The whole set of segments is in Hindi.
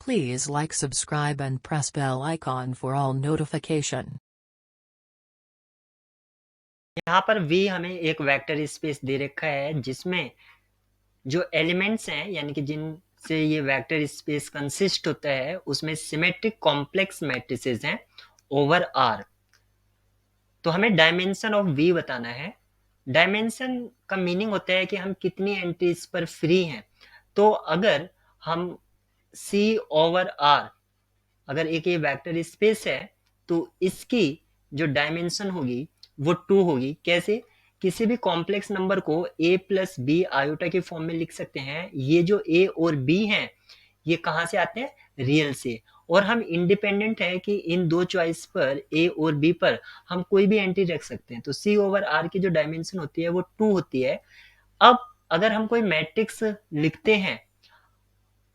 Please like, subscribe and press bell icon for all notification. यहाँ पर V हमें एक वेक्टर स्पेस दे रखा है जिसमें जो एलिमेंट्स हैं यानी कि जिनसे ये वेक्टर स्पेस कंसिस्ट होता है उसमें सिमेट्रिक कॉम्प्लेक्स मैट्रिसेस हैं ओवर R। तो हमें डायमेंशन ऑफ V बताना है। डायमेंशन का मीनिंग होता है कि हम कितनी एंट्रीज पर फ्री हैं। तो अगर हम C ओवर R अगर एक ये वेक्टर स्पेस है तो इसकी जो डायमेंशन होगी वो 2 होगी। कैसे? किसी भी कॉम्प्लेक्स नंबर को a प्लस बी आयोटा के फॉर्म में लिख सकते हैं। ये जो a और b हैं ये कहाँ से आते हैं? रियल से। और हम इंडिपेंडेंट है कि इन दो चॉइस पर a और b पर हम कोई भी एंट्री रख सकते हैं। तो c ओवर r की जो डायमेंशन होती है वो 2 होती है। अब अगर हम कोई मैट्रिक्स लिखते हैं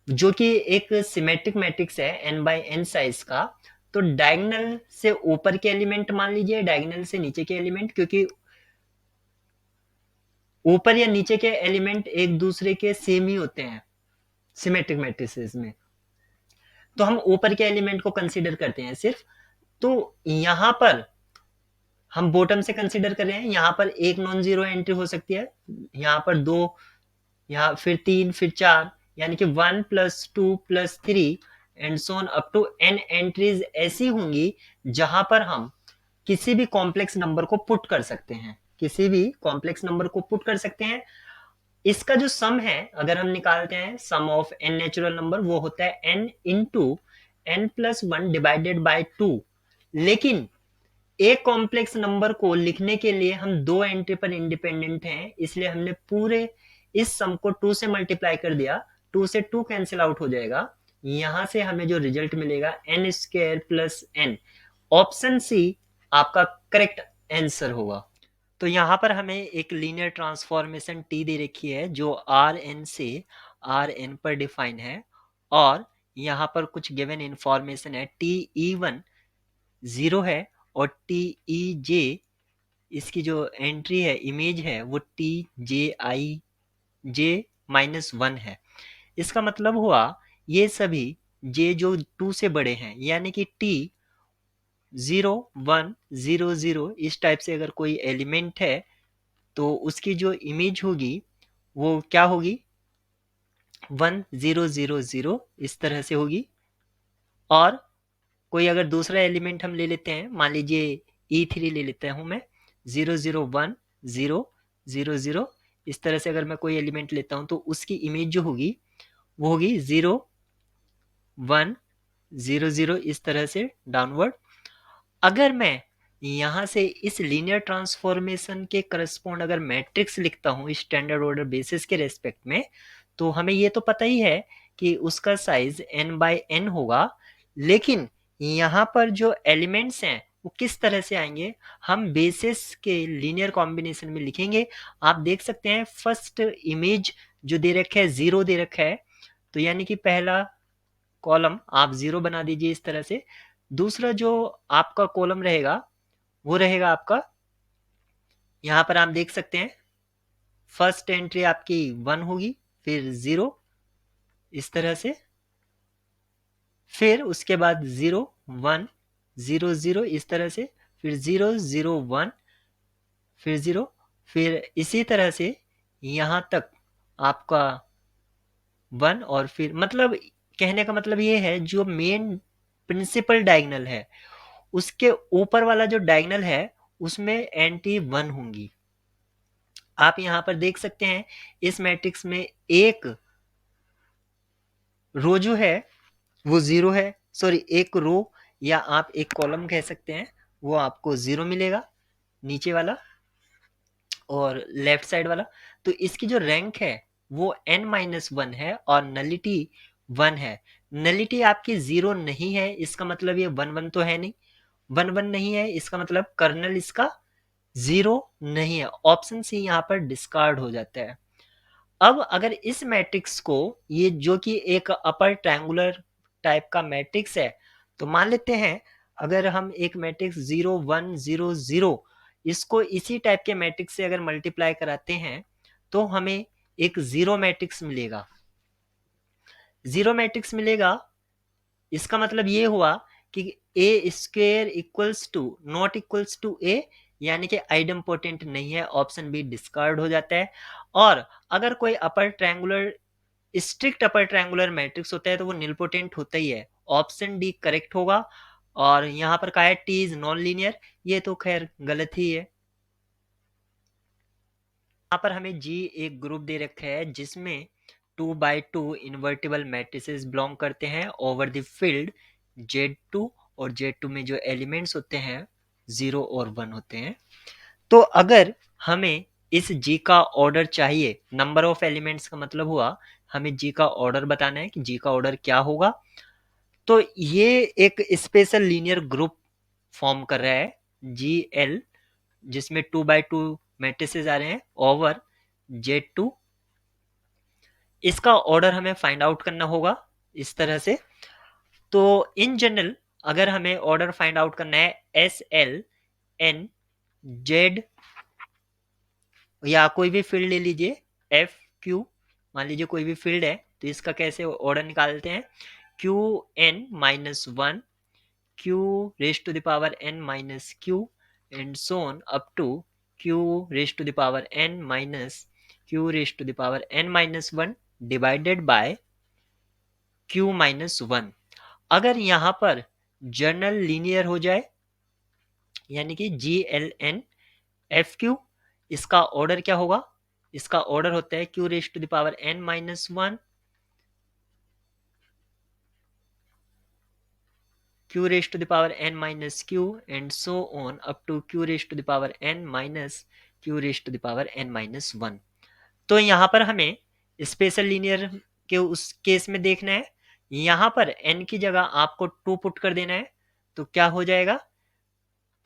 जो कि एक सिमेट्रिक मैट्रिक्स है n बाय n साइज का, तो डायगोनल से ऊपर के एलिमेंट मान लीजिए, डायगोनल से नीचे के एलिमेंट, क्योंकि ऊपर या नीचे के एलिमेंट एक दूसरे के सेम ही होते हैं सिमेट्रिक मैट्रिसेस में, तो हम ऊपर के एलिमेंट को कंसीडर करते हैं सिर्फ। तो यहां पर हम बॉटम से कंसीडर कर रहे हैं। यहाँ पर एक नॉन जीरो एंट्री हो सकती है, यहाँ पर 2, यहाँ फिर 3, फिर 4, यानी कि 1 plus 2 plus 3 and so on up to n entries ऐसी होंगी जहां पर हम किसी भी कॉम्प्लेक्स नंबर को पुट कर सकते हैं। किसी भी कॉम्प्लेक्स नंबर को पुट कर सकते हैं। इसका जो सम है अगर हम निकालते हैं सम ऑफ n नेचुरल नंबर, वो होता है n into n plus 1 divided by 2। लेकिन एक कॉम्प्लेक्स नंबर को लिखने के लिए हम दो एंट्री पर इंडिपेंडेंट हैं, इसलिए हमने पूरे इस सम को 2 से मल्टीप्लाई कर दिया। 2 से 2 कैंसिल आउट हो जाएगा। यहां से हमें जो रिजल्ट मिलेगा n square plus n। Option C आपका करेक्ट आंसर होगा। तो यहाँ पर हमें एक लीनियर ट्रांसफॉर्मेशन t दे रखी है जो Rn से Rn पर डिफाइन है, और यहाँ पर कुछ गिवन इंफॉर्मेशन है। Te1 0 है और Tej इसकी जो एंट्री है, इमेज है, वो Tj-i-j-1 है। इसका मतलब हुआ ये सभी j जो 2 से बड़े हैं, यानी कि t 0 1 0 0 इस टाइप से अगर कोई एलिमेंट है तो उसकी जो इमेज होगी वो क्या होगी? 1 0 0 0 इस तरह से होगी। और कोई अगर दूसरा एलिमेंट हम ले लेते हैं, मान लीजिए E3 ले लेता हूं मैं, 0 0 1 0 0 0 इस तरह से अगर मैं कोई एलिमेंट लेता हूं तो उसकी इमेज जो होगी वो होगी 0 1 0 0 इस तरह से डाउनवर्ड। अगर मैं यहाँ से इस लीनियर ट्रांसफॉर्मेशन के करस्पॉन्ड अगर मैट्रिक्स लिखता हूँ स्टैंडर्ड ऑर्डर बेसिस के रेस्पेक्ट में, तो हमें ये तो पता ही है कि उसका साइज n बाय n होगा। लेकिन यहाँ पर जो एलिमेंट्स हैं वो किस तरह से आएंगे, हम बेसिस के लीनियर कॉम्बिनेशन में लिखेंगे। आप देख सकते हैं फर्स्ट इमेज जो दे रखा है 0 दे रखा है, तो यानी कि पहला कॉलम आप 0 बना दीजिए इस तरह से। दूसरा जो आपका कॉलम रहेगा वो रहेगा आपका, यहाँ पर आप देख सकते हैं फर्स्ट एंट्री आपकी 1 होगी, फिर 0 इस तरह से, फिर उसके बाद 0 1 0 0 इस तरह से, फिर 0 0 1, फिर 0, फिर इसी तरह से यहाँ तक आपका 1, और फिर मतलब कहने का मतलब ये है जो मेन प्रिंसिपल डायगोनल है उसके ऊपर वाला जो डायगोनल है उसमें एंटी 1 होंगी। आप यहाँ पर देख सकते हैं इस मैट्रिक्स में एक रो जो है वो 0 है, सॉरी एक रो या आप एक कॉलम कह सकते हैं, वो आपको 0 मिलेगा नीचे वाला और लेफ्ट साइड वाला। तो इसकी जो रैंक है वो n-1 है और नलिटी 1 है। नलिटी आपकी 0 नहीं है, इसका मतलब ये 1 1 तो है नहीं, 1 1 नहीं है, इसका मतलब कर्नल इसका 0 नहीं है। ऑप्शन सी यहाँ पर डिस्कार्ड हो जाता है। अब अगर इस मैट्रिक्स को, ये जो कि एक अपर ट्रायंगुलर टाइप का मैट्रिक्स है, तो मान लेते हैं अगर हम एक मैट्रिक्स 0 1 0 0 इसको इसी टाइप के मैट्रिक्स से अगर मल्टीप्लाई कराते हैं तो हमें एक जीरो मैट्रिक्स मिलेगा। जीरो मैट्रिक्स मिलेगा इसका मतलब ये हुआ कि A square equals to not equals to A, यानी कि आइडेम्पोटेंट नहीं है, ऑप्शन बी डिस्कार्ड हो जाता है। और अगर कोई upper triangular strict upper triangular matrix होता है तो वो निलपोटेंट होता ही है, ऑप्शन डी करेक्ट होगा। और यहाँ पर कहा है टी इज नॉन लीनियर, ये तो खैर गलत ही है। यहाँ पर हमें जी एक ग्रुप दे रखा है जिसमें 2x2 इन्वर्टिबल मैट्रिसेस बिलोंग करते हैं ओवर द फील्ड Z2, और Z2 में जो एलिमेंट्स होते हैं 0 और 1 होते हैं। तो अगर हमें इस जी का ऑर्डर चाहिए, नंबर ऑफ एलिमेंट्स का मतलब हुआ हमें जी का ऑर्डर बताना है कि जी का ऑर्डर क्या होगा। तो ये एक स्पेशल लीनियर ग्रुप फॉर्म कर रहा है जी एल, जिसमें 2x2 मैट्रिसेस आ रहे हैं ओवर Z2। इसका ऑर्डर हमें फाइंड आउट करना होगा इस तरह से। तो इन जनरल अगर हमें ऑर्डर फाइंड आउट करना है एस एल एन जेड, या कोई भी फील्ड ले लीजिए एफ क्यू, मान लीजिए कोई भी फील्ड है, तो इसका कैसे ऑर्डर निकालते हैं, q n minus one, q raise to the power n minus q, and so on up to q raise to the power n minus q raise to the power n minus one divided by q minus one. अगर यहाँ पर जर्नल लीनियर हो जाए, यानी कि G L n F q, इसका ऑर्डर क्या होगा, इसका ऑर्डर होता है q raise to the power n minus one, q raise to the power n minus q, and so on up to q raise to the power n minus q raise to the power n minus one. तो यहाँ पर हमें स्पेशल लीनियर के उस केस में देखना है, यहाँ पर n की जगह आपको 2 पुट कर देना है, तो क्या हो जाएगा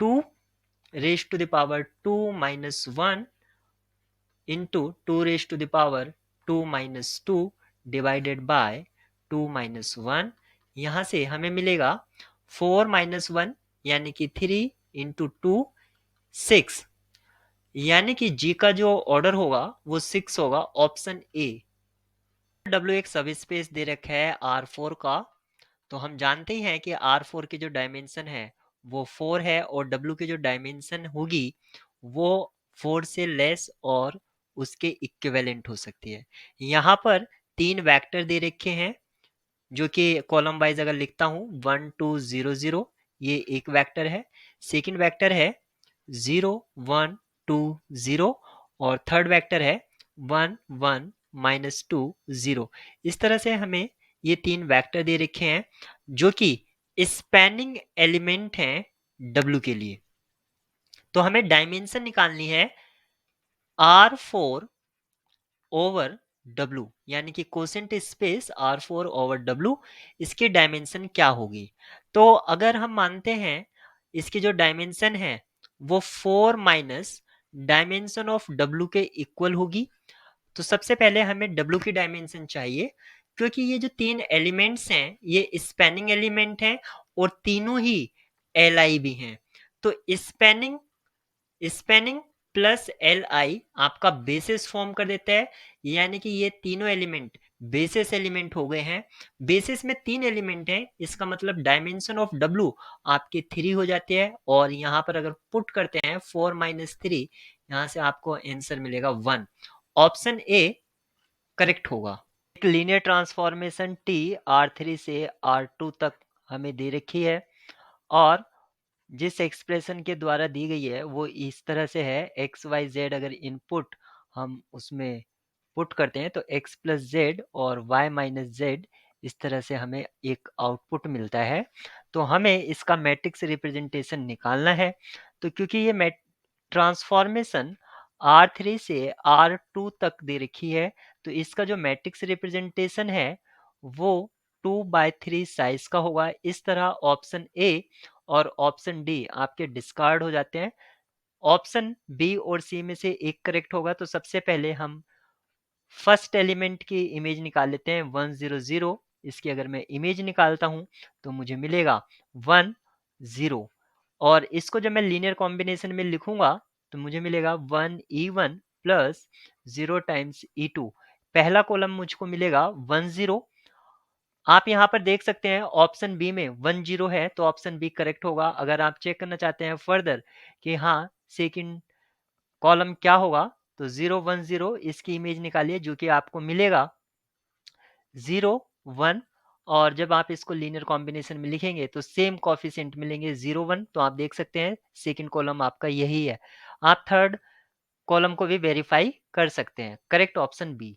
2 raise to the power 2 minus one into 2 raise to the power 2 minus 2 divided by 2 minus one. यहाँ से हमें मिलेगा 4 माइनस वन यानी कि 3 इंटू 2 6, यानी कि जी का जो ऑर्डर होगा वो 6 होगा, ऑप्शन ए। डब्ल्यू एक सब स्पेस दे रखा है R4 का, तो हम जानते ही हैं कि R4 की जो डायमेंशन है वो 4 है, और W की जो डायमेंशन होगी वो 4 से लेस और उसके इक्विवेलेंट हो सकती है। यहाँ पर 3 वेक्टर दे रखे हैं जो कि कॉलम वाइज अगर लिखता हूँ 1 2 0 0, ये एक वेक्टर है। सेकंड वेक्टर है 0 1 2 0, और थर्ड वेक्टर है 1 1 माइनस 2 0। इस तरह से हमें ये 3 वेक्टर दे रखे हैं जो कि स्पैनिंग एलिमेंट हैं W के लिए। तो हमें डायमेंशन निकालनी है R4 ओवर W, यानी कि quotient space R4 over W, इसकी डायमेंशन क्या होगी। तो अगर हम मानते हैं इसकी जो डायमेंशन है वो 4 माइनस डायमेंशन ऑफ W के इक्वल होगी, तो सबसे पहले हमें W की डायमेंशन चाहिए, क्योंकि ये जो 3 एलिमेंट्स हैं ये स्पैनिंग एलिमेंट हैं और तीनों ही Li भी हैं। तो spanning spanning plus L I आपका बेसिस फॉर्म कर देता है, यानी कि ये तीनों एलिमेंट बेसिस एलिमेंट हो गए हैं। बेसिस में 3 एलिमेंट हैं, इसका मतलब डायमेंशन ऑफ डब्लू आपके 3 हो जाते हैं, और यहाँ पर अगर पुट करते हैं 4 माइनस 3, यहाँ से आपको आंसर मिलेगा 1, ऑप्शन ए करेक्ट होगा। एक लीनियर ट्रांसफॉर्मेशन टी R3 से R2 तक हमें दे रखी है, और जिस एक्सप्रेशन के द्वारा दी गई है वो इस तरह से है, एक्स वाई जेड अगर इनपुट हम उसमें पुट करते हैं तो एक्स प्लस जेड और वाई माइनस जेड, इस तरह से हमें एक आउटपुट मिलता है। तो हमें इसका मैट्रिक्स रिप्रेजेंटेशन निकालना है। तो क्योंकि ये ट्रांसफॉर्मेशन R3 से R2 तक दे रखी है, तो इसका जो मैट्रिक्स रिप्रेजेंटेशन है वो 2/3 साइज का होगा। इस तरह ऑप्शन ए और ऑप्शन डी आपके डिस्कार्ड हो जाते हैं। ऑप्शन बी और सी में से एक करेक्ट होगा। तो सबसे पहले हम फर्स्ट एलिमेंट की इमेज निकाल लेते हैं 1 0 0। इसकी अगर मैं इमेज निकालता हूं तो मुझे मिलेगा 1 0, और इसको जब मैं लीनियर कॉम्बिनेशन में लिखूंगा तो मुझे मिलेगा 1 E1 प्लस 0 टाइम्स E2। पहला कॉलम मुझको मिलेगा 1 0, आप यहाँ पर देख सकते हैं ऑप्शन बी में 10 है, तो ऑप्शन बी करेक्ट होगा। अगर आप चेक करना चाहते हैं फर्दर कि हाँ सेकंड कॉलम क्या होगा, तो 0 1 0 इसकी इमेज निकालिए, जो कि आपको मिलेगा 0 1। और जब आप इसको लीनियर कॉम्बिनेशन में लिखेंगे तो सेम कॉफिशिएंट मिलेंगे 0 1। तो आप देख सकते हैं सेकंड कॉलम आपका यही है। आप थर्ड कॉलम को भी वेरीफाई कर सकते हैं। Correct option B.